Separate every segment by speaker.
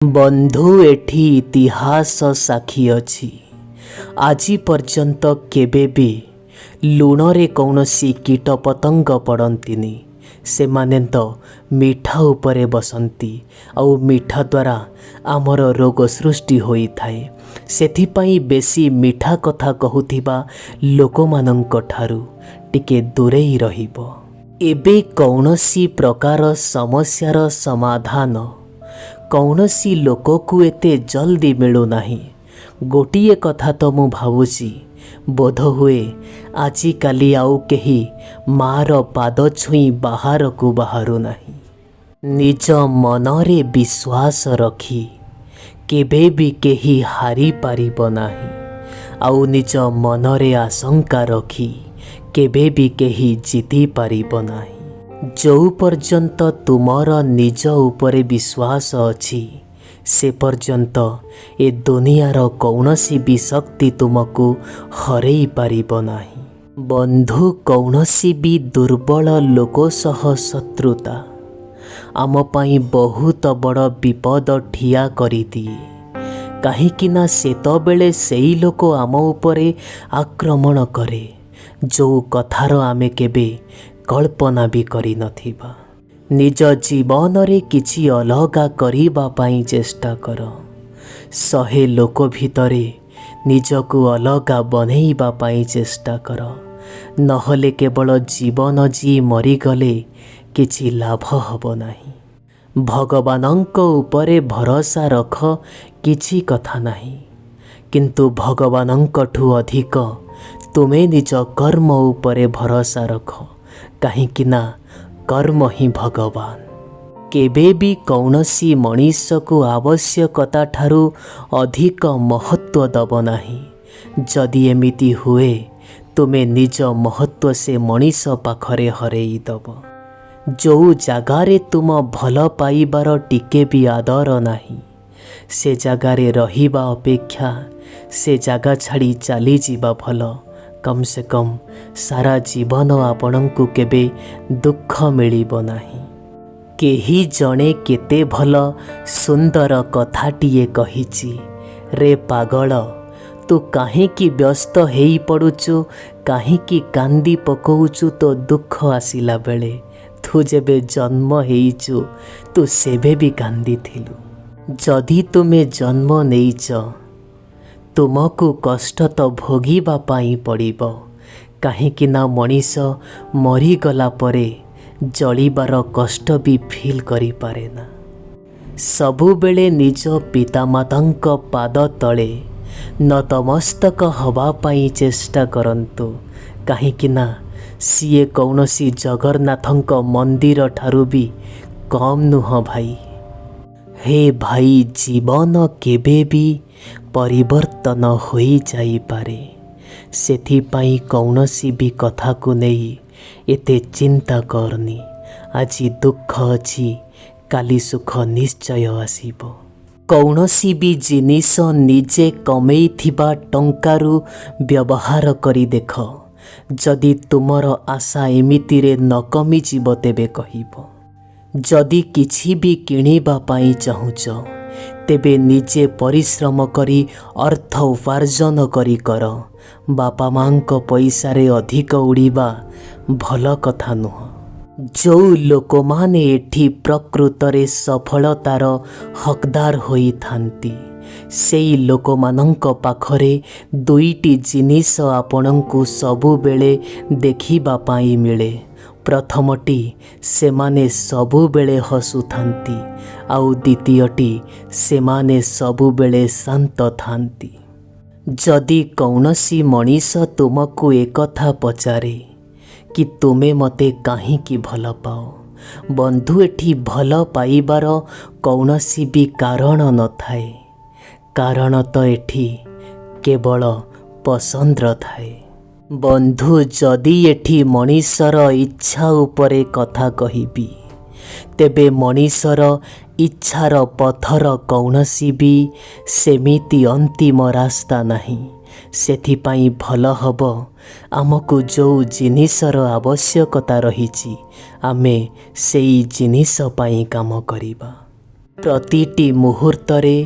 Speaker 1: बंधु एठी इतिहास साक्षी अछि। आजि पर्यंत केबे भी लुणरे कौनसी कीट पतंग पड़ंतिनी। से माने तो मिठा उपरे बसंती और मिठा द्वारा आमर रोग सृष्टि होई थाए। सेथिपाई बेसी मिठा कथा कहूथिबा लोकमानंक ठारू टिके दूरेई रहिबो। एबे कौनसी प्रकार समस्यार समाधान कौनसी लोक को एते जल्दी मिलू नाही। गोटिए कथा तो मु भावुची, बोध हुए आजि काली आउ केही मार पाद छुई बाहर को बाहरु नाही। निज मनरे विश्वास रखी केबे भी केही हारी पारिब नाही। आउ निज मनरे आशंका रखी केबे भी केही जीति पारिब नाही। जो पर्यंत तुमर निज उपरे विश्वास अछि से पर्यंत ए दुनियार कौनसी भी शक्ति तुमको हरेई पारिब नाही। बंधु कौनसी भी दुर्बल लोक सह शत्रुता आम पाई बहुत बड़ विपद ठिया करी दिए। काहेकि ना सेतबेले सेई लोक आम उपरे आक्रमण करे जो कथार आमे केबे कल्पना भी करी नथिबा। निज जीवन रे किछि अलगा करिबा पाई चेष्टा कर। 100 लोक भितरे निजको अलगा बनेइबा पाई चेष्टा कर। नहले केवल जीवन जी मरीगले किछि लाभ हब नाही। भगवानंक उपरे भरोसा रख किछि कथा नाही, किंतु भगवानंकठू अधिक तुमे निज कर्म उपरे भरोसा रख। काहेकि ना कर्म ही भगवान। केबे भी कौनसी मनीष को आवश्यकता ठारू अधिक महत्व दब नाही। जदि एमिति हुए तुमे निज महत्व से मनीष पाखरे हरेई दब। जो जगारे तुम भल पाइबार टिके भी आदर नाही, से जगारे रहिबा अपेक्षा से जगह छाड़ी चली जीवा भल। कम से कम सारा जीवन आपणंकु केबे दुख मिलिबो नाही। केही जणे केते भल सुंदर कथाटिए कहिछि, रे पागल तू काहेकि व्यस्त हेई पड़ुचु, काहेकि कांदी पकौचु तो दुख आसिला बेले। तू जेबे जन्म हेइचु तू सेबे भी कांदी थिलु। जदि तुमे जन्म नेइच तुमको कष्ट तो भोगिबा पाई पड़िबो। काहेकि ना मनीष मरीगला परे जलिबार कष्ट भी फील करि पारे ना। सबु बेले निज पितामातांक पाद तले नतमस्तक हवा पाई चेष्टा करंतु। काहेकि ना सिए कौनसी जगन्नाथंक मंदिर ठारू भी कम नुह भाई। हे भाई, जीवन केबे भी परिवर्तन होई जाई पारे। सेथिपाई कौनसी भी कथा को नहीं एते चिंता करनी। आजी दुख अछि काली सुख निश्चय आसीबो। कौनसी भी जिनिस निजे कमेई थिबा टंकारु व्यवहार करी देख। जदि तुमर आशा एमिति रे न कमी जीव तेबे कहिबो। जदि किछि भी किणीबा पाई चाहुच तेबे निजे परिश्रम करी अर्थ उपार्जन करी कर। बापा मांक पैसा रे अधिक उड़ीबा भल कथा नुह। जो लोक माने एठी प्रकृत रे सफलतार हकदार होई थांती सेई लोक मानंक पाखरे दुईटी जिनिस आपणंकु सबु बेले देखिबा पाई मिले। प्रथमटी सेमाने सबु बेले हसु थांती आउ द्वितीयटी सेमाने सबु बेले शांत थांती। जदि कौनसी मनीष तुमको एकथा पचारे कि तुमे मते काहींकि भल पाओ, बंधु एठी भल पाइबार कौनसी भी कारण न थाए। कारण तो एठी केवल पसंद थाए। बंधु जदि एठी मनीषर इच्छा उपरे कथा कहिबी तेबे मनीषर इच्छार पथर कौनसी भी सेमिति अंतिम रास्ता नहीं। सेथिपाई भल हब आमको जो जिनिसर आवश्यकता रहिछि आमे सेई जिनिस पाई काम करिबा। ପ୍ରତିଟି ମୁହୂର୍ତ୍ତରେ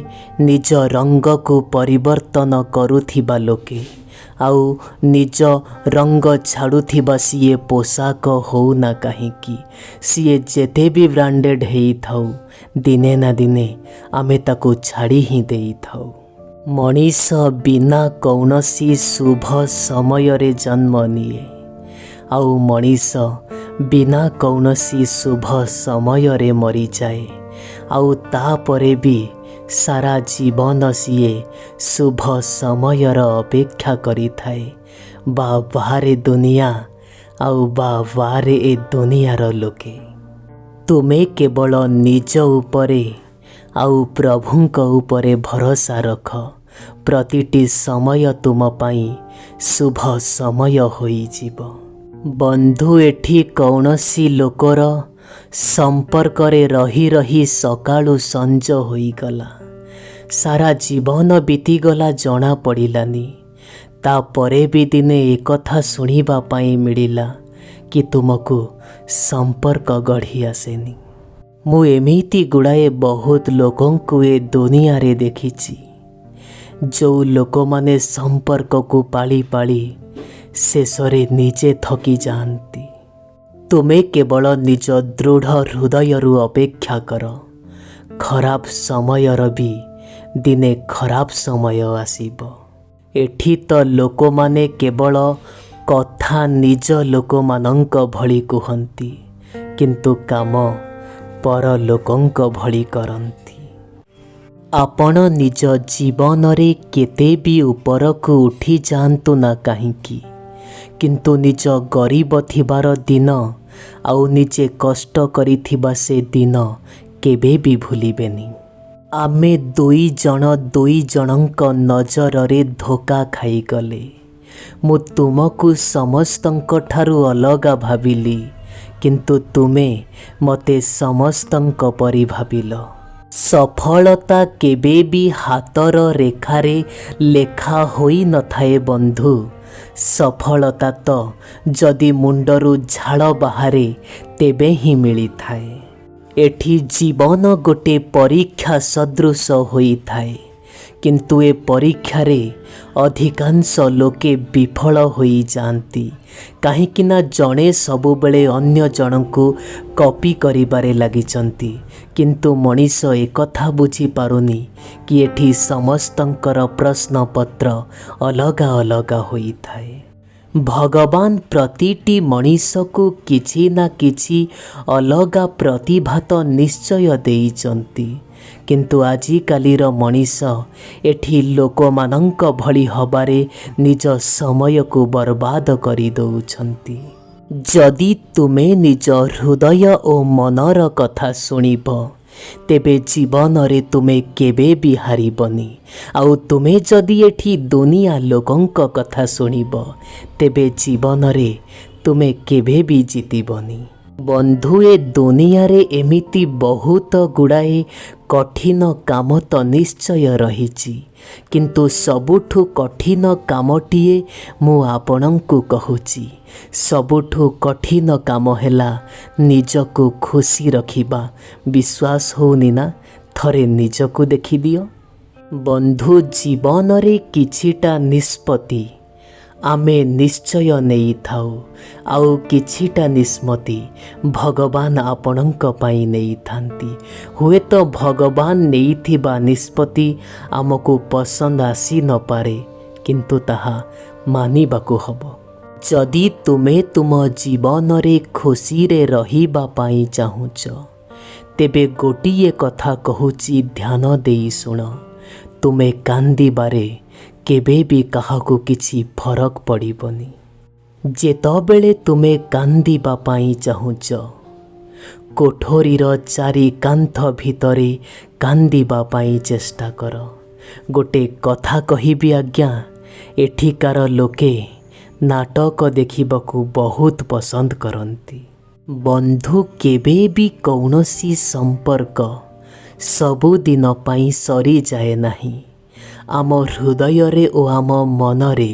Speaker 1: ନିଜ ରଙ୍ଗକୁ ପରିବର୍ତ୍ତନ କରୁଥିବା ଲୋକେ ଆଉ ନିଜ ରଙ୍ଗ ଛାଡ଼ୁଥିବା ସିଏ ପୋଷାକ ହେଉନା କାହିଁକି, ସିଏ ଯେତେ ବି ବ୍ରାଣ୍ଡେଡ଼ ହେଇଥାଉ, ଦିନେ ନା ଦିନେ ଆମେ ତାକୁ ଛାଡ଼ି ହିଁ ଦେଇଥାଉ। ମଣିଷ ବିନା କୌଣସି ଶୁଭ ସମୟରେ ଜନ୍ମ ନିଏ ଆଉ ମଣିଷ ବିନା କୌଣସି ଶୁଭ ସମୟରେ ମରିଯାଏ। ଆଉ ତାପରେ ବି ସାରା ଜୀବନ ସିଏ ଶୁଭ ସମୟର ଅପେକ୍ଷା କରିଥାଏ। ବାହାରେ ଦୁନିଆ ଆଉ ବାହାରେ ଏ ଦୁନିଆର ଲୋକେ। ତୁମେ କେବଳ ନିଜ ଉପରେ ଆଉ ପ୍ରଭୁଙ୍କ ଉପରେ ଭରସା ରଖ। ପ୍ରତିଟି ସମୟ ତୁମ ପାଇଁ ଶୁଭ ସମୟ ହୋଇଯିବ। ବନ୍ଧୁ, ଏଠି କୌଣସି ଲୋକର ସମ୍ପର୍କରେ ରହି ରହି ସକାଳୁ ସଞ୍ଜ ହୋଇଗଲା, ସାରା ଜୀବନ ବିତିଗଲା ଜଣା ପଡ଼ିଲାନି। ତାପରେ ବି ଦିନେ ଏକଥା ଶୁଣିବା ପାଇଁ ମିଳିଲା କି ତୁମକୁ ସମ୍ପର୍କ ଗଢ଼ି ଆସେନି। ମୁଁ ଏମିତି ଗୁଡ଼ାଏ ବହୁତ ଲୋକଙ୍କୁ ଏ ଦୁନିଆରେ ଦେଖିଛି, ଯେଉଁ ଲୋକମାନେ ସମ୍ପର୍କକୁ ପାଳି ପାଳି ଶେଷରେ ନିଜେ ଥକି ଯାଆନ୍ତି। ତୁମେ କେବଳ ନିଜ ଦୃଢ଼ ହୃଦୟରୁ ଅପେକ୍ଷା କର। ଖରାପ ସମୟର ବି ଦିନେ ଖରାପ ସମୟ ଆସିବ। ଏଠି ତ ଲୋକମାନେ କେବଳ କଥା ନିଜ ଲୋକମାନଙ୍କ ଭଳି କୁହନ୍ତି, କିନ୍ତୁ କାମ ପର ଲୋକଙ୍କ ଭଳି କରନ୍ତି। ଆପଣ ନିଜ ଜୀବନରେ କେତେ ବି ଉପରକୁ ଉଠି ଯାଆନ୍ତୁ ନା କାହିଁକି, କିନ୍ତୁ ନିଜ ଗରିବ ଥିବାର ଦିନ ଆଉ ନିଜେ କଷ୍ଟ କରିଥିବା ସେ ଦିନ କେବେ ବି ଭୁଲିବେନି। ଆମେ ଦୁଇ ଜଣଙ୍କ ନଜରରେ ଧୋକା ଖାଇଗଲେ। ମୁଁ ତୁମକୁ ସମସ୍ତଙ୍କ ଠାରୁ ଅଲଗା ଭାବିଲି, କିନ୍ତୁ ତୁମେ ମୋତେ ସମସ୍ତଙ୍କ ପରି ଭାବିଲ। ସଫଳତା କେବେ ବି ହାତର ରେଖାରେ ଲେଖା ହୋଇନଥାଏ ବନ୍ଧୁ। ସଫଳତା ତ ଯଦି ମୁଣ୍ଡରୁ ଝାଳ ବାହାରେ ତେବେ ହିଁ ମିଳିଥାଏ। ଏଠି ଜୀବନ ଗୋଟେ ପରୀକ୍ଷା ସଦୃଶ ହୋଇଥାଏ, କିନ୍ତୁ ଏ ପରୀକ୍ଷାରେ ଅଧିକାଂଶ ଲୋକେ ବିଫଳ ହୋଇଯାଆନ୍ତି। କାହିଁକିନା ଜଣେ ସବୁବେଳେ ଅନ୍ୟ ଜଣଙ୍କୁ କପି କରିବାରେ ଲାଗିଛନ୍ତି, କିନ୍ତୁ ମଣିଷ ଏକଥା ବୁଝିପାରୁନି କି ଏଠି ସମସ୍ତଙ୍କର ପ୍ରଶ୍ନପତ୍ର ଅଲଗା ଅଲଗା ହୋଇଥାଏ। ଭଗବାନ ପ୍ରତିଟି ମଣିଷକୁ କିଛି ନା କିଛି ଅଲଗା ପ୍ରତିଭା ତ ନିଶ୍ଚୟ ଦେଇଛନ୍ତି, କିନ୍ତୁ ଆଜିକାଲିର ମଣିଷ ଏଠି ଲୋକମାନଙ୍କ ଭଳି ହେବାରେ ନିଜ ସମୟକୁ ବର୍ବାଦ କରିଦେଉଛନ୍ତି। ଯଦି ତୁମେ ନିଜ ହୃଦୟ ଓ ମନର କଥା ଶୁଣିବ, ତେବେ ଜୀବନରେ ତୁମେ କେବେ ବି ହାରିବନି। ଆଉ ତୁମେ ଯଦି ଏଠି ଦୁନିଆ ଲୋକଙ୍କ କଥା ଶୁଣିବ, ତେବେ ଜୀବନରେ ତୁମେ କେବେ ବି ଜିତିବନି। ବନ୍ଧୁ, ଏ ଦୁନିଆରେ ଏମିତି ବହୁତ ଗୁଡ଼ାଏ କଠିନ କାମ ତ ନିଶ୍ଚୟ ରହିଛି, କିନ୍ତୁ ସବୁଠୁ କଠିନ କାମଟିଏ ମୁଁ ଆପଣଙ୍କୁ କହୁଛି। ସବୁଠୁ କଠିନ କାମ ହେଲା ନିଜକୁ ଖୁସି ରଖିବା। ବିଶ୍ୱାସ ହେଉନି ନା? ଥରେ ନିଜକୁ ଦେଖିଦିଅ। ବନ୍ଧୁ, ଜୀବନରେ କିଛିଟା ନିଷ୍ପତ୍ତି ଆମେ ନିଶ୍ଚୟ ନେଇଥାଉ, ଆଉ କିଛିଟା ନିଷ୍ପତ୍ତି ଭଗବାନ ଆପଣଙ୍କ ପାଇଁ ନେଇଥାନ୍ତି। ହୁଏତ ଭଗବାନ ନେଇଥିବା ନିଷ୍ପତ୍ତି ଆମକୁ ପସନ୍ଦ ଆସିନପାରେ, କିନ୍ତୁ ତାହା ମାନିବାକୁ ହେବ। ଯଦି ତୁମେ ତୁମ ଜୀବନରେ ଖୁସିରେ ରହିବା ପାଇଁ ଚାହୁଁଛ, ତେବେ ଗୋଟିଏ କଥା କହୁଛି, ଧ୍ୟାନ ଦେଇ ଶୁଣ। ତୁମେ କାନ୍ଦିବାରେ କେବେ ବି କାହାକୁ କିଛି ଫରକ ପଡ଼ିବନି। ଯେତେବେଳେ ତୁମେ କାନ୍ଦିବା ପାଇଁ ଚାହୁଁଛ, କୋଠରୀର ଚାରି କାନ୍ଥ ଭିତରେ କାନ୍ଦିବା ପାଇଁ ଚେଷ୍ଟା କର। ଗୋଟେ କଥା କହିବି ଆଜ୍ଞା, ଏଠିକାର ଲୋକେ ନାଟକ ଦେଖିବାକୁ ବହୁତ ପସନ୍ଦ କରନ୍ତି। ବନ୍ଧୁ, କେବେ ବି କୌଣସି ସମ୍ପର୍କ ସବୁଦିନ ପାଇଁ ସରିଯାଏ ନାହିଁ। ଆମ ହୃଦୟରେ ଓ ଆମ ମନରେ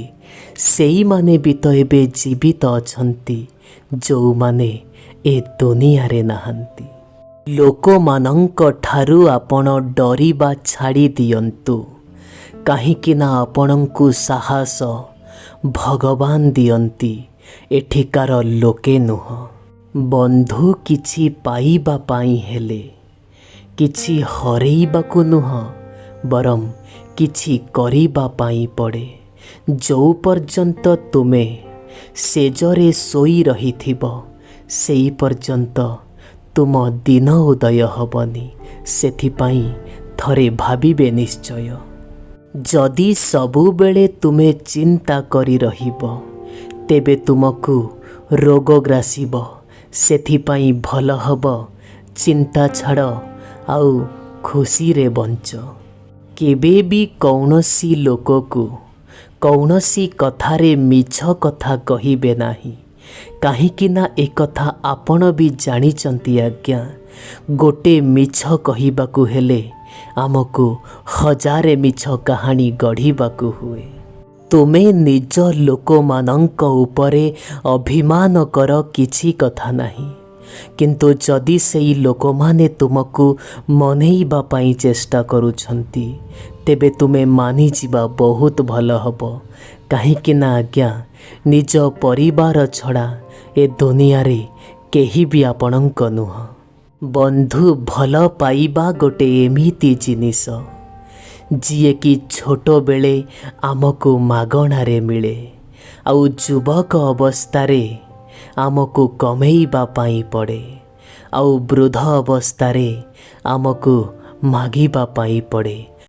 Speaker 1: ସେଇମାନେ ବି ତ ଏବେ ଜୀବିତ ଅଛନ୍ତି, ଯେଉଁମାନେ ଏ ଦୁନିଆରେ ନାହାନ୍ତି। ଲୋକମାନଙ୍କ ଠାରୁ ଆପଣ ଡରିବା ଛାଡ଼ି ଦିଅନ୍ତୁ, କାହିଁକି ନା ଆପଣଙ୍କୁ ସାହସ ଭଗବାନ ଦିଅନ୍ତି, ଏଠିକାର ଲୋକେ ନୁହଁ। ବନ୍ଧୁ କିଛି ପାଇବା ପାଇଁ ହେଲେ କିଛି ହରେଇବାକୁ ନୁହଁ, ବରଂ କିଛି କରିବା ପାଇଁ ପଡ଼େ। ଯେଉଁ ପର୍ଯ୍ୟନ୍ତ ତୁମେ ସେଜରେ ଶୋଇ ରହିଥିବ, ସେଇ ପର୍ଯ୍ୟନ୍ତ ତୁମ ଦିନ ଉଦୟ ହେବନି। ସେଥିପାଇଁ ଥରେ ଭାବିବେ ନିଶ୍ଚୟ। ଯଦି ସବୁବେଳେ ତୁମେ ଚିନ୍ତା କରି ରହିବ, ତେବେ ତୁମକୁ ରୋଗ ଗ୍ରାସିବ। ସେଥିପାଇଁ ଭଲ ହେବ ଚିନ୍ତା ଛାଡ଼ ଆଉ ଖୁସିରେ ବଞ୍ଚ। କେବେ ବି କୌଣସି ଲୋକକୁ କୌଣସି କଥାରେ ମିଛ କଥା କହିବେ ନାହିଁ, କାହିଁକି ନା ଏକଥା ଆପଣ ବି ଜାଣିଛନ୍ତି ଆଜ୍ଞା। ଗୋଟେ ମିଛ କହିବାକୁ ହେଲେ ଆମକୁ ହଜାରେ ମିଛ କାହାଣୀ ଗଢ଼ିବାକୁ ହୁଏ। ତୁମେ ନିଜ ଲୋକମାନଙ୍କ ଉପରେ ଅଭିମାନ କର, କିଛି କଥା ନାହିଁ। କିନ୍ତୁ ଯଦି ସେଇ ଲୋକମାନେ ତୁମକୁ ମନେଇବା ପାଇଁ ଚେଷ୍ଟା କରୁଛନ୍ତି, ତେବେ ତୁମେ ମାନିଯିବା ବହୁତ ଭଲ ହେବ। କାହିଁକି ନା ଆଜ୍ଞା, ନିଜ ପରିବାର ଛଡ଼ା ଏ ଦୁନିଆରେ କେହି ବି ଆପଣଙ୍କ ନୁହଁ। ବନ୍ଧୁ ଭଲ ପାଇବା ଗୋଟେ ଏମିତି ଜିନିଷ ଯିଏକି ଛୋଟବେଳେ ଆମକୁ ମାଗଣାରେ ମିଳେ, ଆଉ ଯୁବକ ଅବସ୍ଥାରେ ଆମକୁ କମେଇବା ପାଇଁ ପଡ଼େ, ଆଉ ବୃଦ୍ଧ ଅବସ୍ଥାରେ ଆମକୁ ମାଗିବା ପାଇଁ ପଡ଼େ।